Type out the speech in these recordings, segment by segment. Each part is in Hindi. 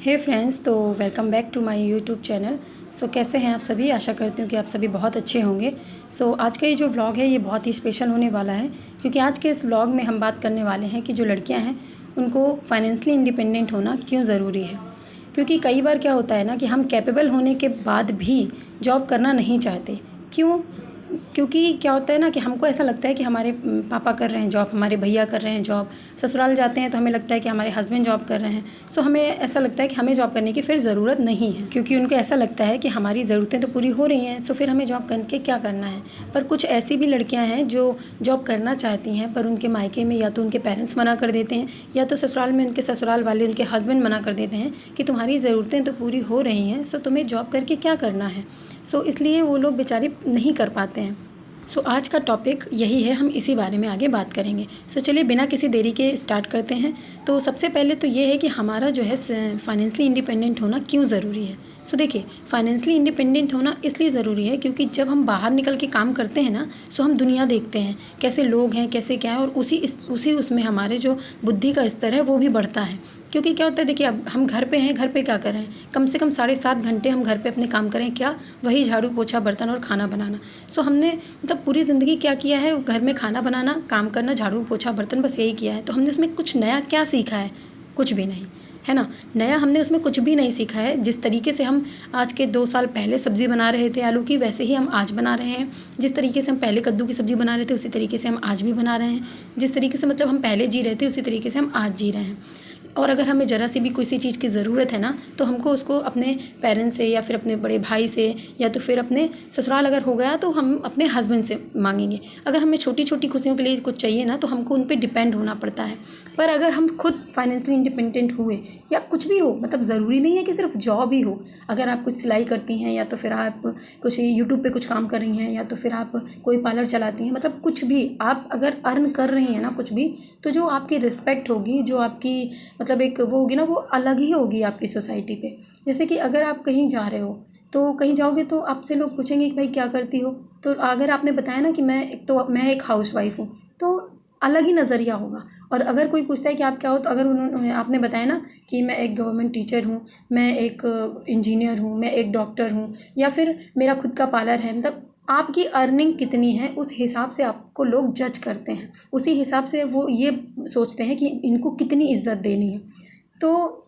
हे फ्रेंड्स, तो welcome back to my YouTube channel. कैसे हैं आप सभी। आशा करती हूँ कि आप सभी बहुत अच्छे होंगे। आज का ये जो व्लॉग है ये बहुत ही स्पेशल होने वाला है, क्योंकि आज के इस व्लॉग में हम बात करने वाले हैं कि जो लड़कियाँ हैं उनको फाइनेंशियली इंडिपेंडेंट होना क्यों ज़रूरी है। क्योंकि कई बार क्या होता है ना कि हम कैपेबल होने के बाद भी जॉब करना नहीं चाहते। क्यों? क्योंकि क्या होता है ना कि हमको ऐसा लगता है कि हमारे पापा कर रहे हैं जॉब, हमारे भैया कर रहे हैं जॉब, ससुराल जाते हैं तो हमें लगता है कि हमारे हस्बैंड जॉब कर रहे हैं। हमें ऐसा लगता है कि हमें जॉब करने की फिर ज़रूरत नहीं है, क्योंकि उनको ऐसा लगता है कि हमारी ज़रूरतें तो पूरी हो रही हैं, फिर हमें जॉब करके क्या करना है। पर कुछ ऐसी भी लड़कियाँ हैं जो जॉब करना चाहती हैं, पर उनके मायके में या तो उनके पेरेंट्स मना कर देते हैं, या तो ससुराल में उनके ससुराल वाले, उनके हस्बैंड मना कर देते हैं कि तुम्हारी ज़रूरतें तो पूरी हो रही हैं, तुम्हें जॉब करके क्या करना है। इसलिए वो लोग बेचारे नहीं कर पाते हैं। आज का टॉपिक यही है, हम इसी बारे में आगे बात करेंगे। चलिए बिना किसी देरी के स्टार्ट करते हैं। सबसे पहले तो ये है कि हमारा जो है फाइनेंशियली इंडिपेंडेंट होना क्यों ज़रूरी है। देखिए, फाइनेंशियली इंडिपेंडेंट होना इसलिए ज़रूरी है क्योंकि जब हम बाहर निकल के काम करते हैं ना, हम दुनिया देखते हैं, कैसे लोग हैं, कैसे क्या है, और उसी उसमें हमारे जो बुद्धि का स्तर है वो भी बढ़ता है। क्योंकि क्या होता है, देखिए अब हम घर पे हैं, घर पे क्या कर रहे हैं, कम से कम 7.5 घंटे हम घर पे अपने काम करें, क्या वही झाड़ू पोछा बर्तन और खाना बनाना। हमने मतलब पूरी ज़िंदगी क्या किया है, घर में खाना बनाना, काम करना, झाड़ू पोछा बर्तन, बस यही किया है। तो हमने उसमें कुछ नया क्या सीखा है? कुछ भी नहीं, है ना। नया हमने उसमें कुछ भी नहीं सीखा है। जिस तरीके से हम आज के 2 साल पहले सब्ज़ी बना रहे थे आलू की, वैसे ही हम आज बना रहे हैं। जिस तरीके से हम पहले कद्दू की सब्ज़ी बना रहे थे उसी तरीके से हम आज भी बना रहे हैं। जिस तरीके से मतलब हम पहले जी रहे थे उसी तरीके से हम आज जी रहे हैं। और अगर हमें ज़रा सी भी किसी चीज़ की ज़रूरत है ना, तो हमको उसको अपने पेरेंट्स से या फिर अपने बड़े भाई से या तो फिर अपने ससुराल अगर हो गया तो हम अपने हस्बैंड से मांगेंगे। अगर हमें छोटी छोटी खुशियों के लिए कुछ चाहिए ना, तो हमको उन पे डिपेंड होना पड़ता है। पर अगर हम खुद फाइनेंशियली इंडिपेंडेंट हुए, या कुछ भी हो, मतलब ज़रूरी नहीं है कि सिर्फ जॉब ही हो। अगर आप कुछ सिलाई करती हैं, या तो फिर आप कुछ यूट्यूब पे कुछ काम कर रही हैं, या तो फिर आप कोई पार्लर चलाती हैं, मतलब कुछ भी आप अगर अर्न कर रही हैं ना कुछ भी, तो जो आपकी रिस्पेक्ट होगी, जो आपकी मतलब एक वो होगी ना, वो अलग ही होगी आपकी सोसाइटी पे। जैसे कि अगर आप कहीं जा रहे हो, तो कहीं जाओगे तो आपसे लोग पूछेंगे कि भाई क्या करती हो। तो अगर आपने बताया ना कि मैं एक हाउसवाइफ हूँ, तो अलग ही नज़रिया होगा। और अगर कोई पूछता है कि आप क्या हो, तो अगर आपने बताया ना कि मैं एक गवर्नमेंट टीचर हूँ, मैं एक इंजीनियर हूँ, मैं एक डॉक्टर हूँ, या फिर मेरा खुद का पार्लर है, मतलब आपकी अर्निंग कितनी है उस हिसाब से आपको लोग जज करते हैं। उसी हिसाब से वो ये सोचते हैं कि इनको कितनी इज्जत देनी है।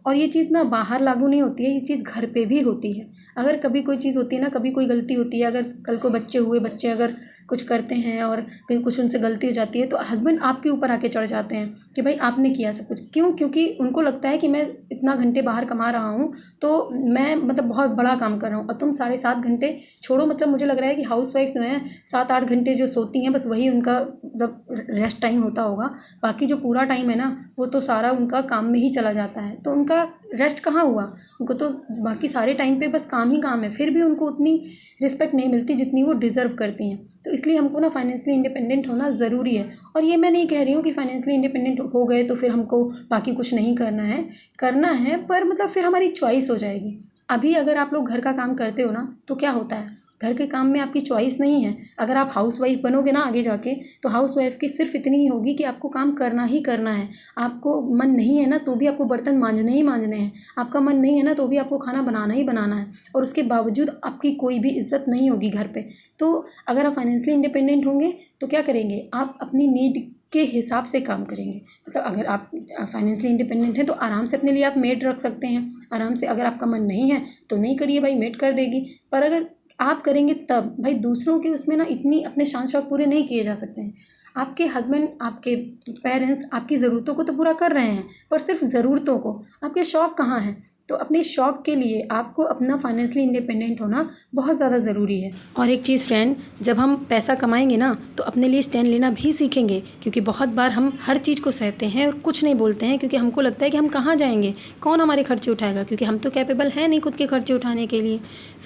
और ये चीज़ ना बाहर लागू नहीं होती है, ये चीज़ घर पे भी होती है। अगर कभी कोई चीज़ होती है ना, कभी कोई गलती होती है, अगर कल को बच्चे अगर कुछ करते हैं और कहीं कुछ उनसे गलती हो जाती है, तो हस्बैंड आपके ऊपर आके चढ़ जाते हैं कि भाई आपने किया सब कुछ। क्यों? क्योंकि उनको लगता है कि मैं इतना घंटे बाहर कमा रहा हूँ, तो मैं मतलब बहुत बड़ा काम कर रहा हूँ, और तुम 7.5 घंटे छोड़ो। मतलब मुझे लग रहा है कि हाउसवाइफ जो है 7-8 घंटे जो सोती हैं, बस वही उनका मतलब रेस्ट टाइम होता होगा। बाकी जो पूरा टाइम है ना, वो तो सारा उनका काम में ही चला जाता है। तो उनका रेस्ट कहाँ हुआ? उनको तो बाकी सारे टाइम पे बस काम ही काम है, फिर भी उनको उतनी रिस्पेक्ट नहीं मिलती जितनी वो डिज़र्व करती हैं। तो इसलिए हमको ना फाइनेंशियली इंडिपेंडेंट होना ज़रूरी है। और ये मैं नहीं कह रही हूँ कि फाइनेंशियली इंडिपेंडेंट हो गए तो फिर हमको बाकी कुछ नहीं करना है, पर मतलब फिर हमारी चॉइस हो जाएगी। अभी अगर आप लोग घर का काम करते हो ना, तो क्या होता है, घर के काम में आपकी चॉइस नहीं है। अगर आप हाउसवाइफ बनोगे ना आगे जाके, तो हाउसवाइफ की सिर्फ इतनी ही होगी कि आपको काम करना ही करना है। आपको मन नहीं है ना, तो भी आपको बर्तन मांजने ही मांजने हैं। आपका मन नहीं है ना, तो भी आपको खाना बनाना ही बनाना है। और उसके बावजूद आपकी कोई भी इज्जत नहीं होगी घर पे। तो अगर आप फाइनेंशियली इंडिपेंडेंट होंगे तो क्या करेंगे, आप अपनी नीड के हिसाब से काम करेंगे। मतलब अगर आप फाइनेंशियली इंडिपेंडेंट हैं तो आराम से अपने लिए आप मेड रख सकते हैं आराम से। अगर आपका मन नहीं है तो नहीं करिए भाई, मेड कर देगी। पर अगर आप करेंगे तब भाई, दूसरों के उसमें ना इतनी अपने शान शौक पूरे नहीं किए जा सकते हैं। आपके हस्बैंड, आपके पेरेंट्स आपकी ज़रूरतों को तो पूरा कर रहे हैं, पर सिर्फ ज़रूरतों को। आपके शौक़ कहाँ हैं? तो अपने शौक़ के लिए आपको अपना फाइनेंशियली इंडिपेंडेंट होना बहुत ज़्यादा ज़रूरी है। और एक चीज़ फ्रेंड, जब हम पैसा कमाएंगे ना, तो अपने लिए स्टैंड लेना भी सीखेंगे। क्योंकि बहुत बार हम हर चीज़ को सहते हैं और कुछ नहीं बोलते हैं, क्योंकि हमको लगता है कि हम कहाँ जाएंगे, कौन हमारे खर्चे उठाएगा, क्योंकि हम तो कैपेबल हैं नहीं खुद के खर्चे उठाने के लिए।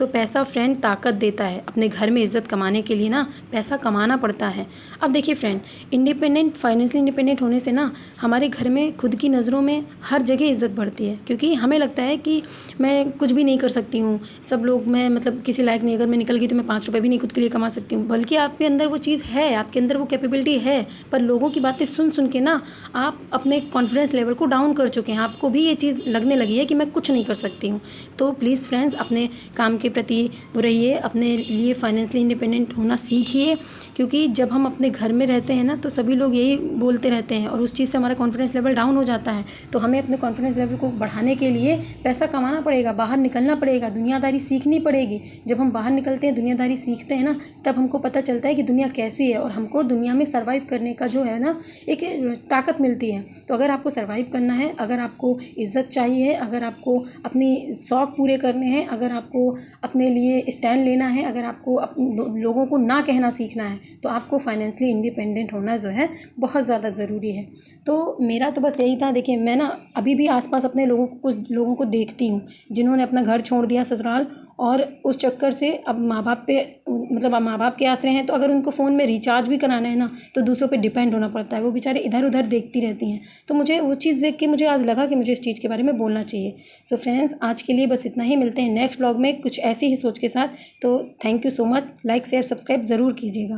पैसा फ्रेंड ताकत देता है। अपने घर में इज्जत कमाने के लिए ना पैसा कमाना पड़ता है। अब देखिए फ्रेंड, फाइनेंशियली इंडिपेंडेंट होने से ना हमारे घर में खुद की नज़रों में हर जगह इज़्ज़त बढ़ती है, क्योंकि हमें लगता है कि मैं कुछ भी नहीं कर सकती हूँ, सब लोग मैं मतलब किसी लायक नहीं, अगर मैं निकल गई तो मैं 5 रुपए भी नहीं खुद के लिए कमा सकती हूँ। बल्कि आपके अंदर वो चीज़ है, आपके अंदर वो कैपेबिलिटी है, पर लोगों की बातें सुन के ना आप अपने कॉन्फिडेंस लेवल को डाउन कर चुके हैं। आपको भी ये चीज़ लगने लगी है कि मैं कुछ नहीं कर सकती हूँ। तो प्लीज़ फ्रेंड्स, अपने काम के प्रति वो रहिए, अपने लिए फाइनेंशियली इंडिपेंडेंट होना सीखिए, क्योंकि जब हम अपने घर में रहते हैं ना तो सभी लोग यही बोलते रहते हैं और उस चीज़ से हमारा कॉन्फिडेंस लेवल डाउन हो जाता है। तो हमें अपने कॉन्फिडेंस लेवल को बढ़ाने के लिए पैसा कमाना पड़ेगा, बाहर निकलना पड़ेगा, दुनियादारी सीखनी पड़ेगी। जब हम बाहर निकलते हैं, दुनियादारी सीखते हैं ना, तब हमको पता चलता है कि दुनिया कैसी है और हमको दुनिया में सर्वाइव करने का जो है ना एक ताकत मिलती है। तो अगर आपको सर्वाइव करना है, अगर आपको इज़्ज़त चाहिए, अगर आपको अपनी शौक़ पूरे करने हैं, अगर आपको अपने लिए स्टैंड लेना है, अगर आपको लोगों को ना कहना सीखना है, तो आपको फाइनेंशियली इंडिपेंडेंट होना जो है बहुत ज़्यादा ज़रूरी है। तो मेरा तो बस यही था। देखिए, मैं ना अभी भी आसपास अपने कुछ लोगों को देखती हूँ जिन्होंने अपना घर छोड़ दिया ससुराल, और उस चक्कर से अब माँ बाप के आसरे हैं। तो अगर उनको फ़ोन में रिचार्ज भी कराना है ना तो दूसरों पे डिपेंड होना पड़ता है। वो बेचारे इधर उधर देखती रहती हैं। तो मुझे वो चीज़ देख के मुझे आज लगा कि मुझे इस चीज़ के बारे में बोलना चाहिए। सो फ्रेंड्स, आज के लिए बस इतना ही। मिलते हैं नेक्स्ट व्लॉग में कुछ ऐसी ही सोच के साथ। तो thank you so much. Like share subscribe ज़रूर कीजिएगा।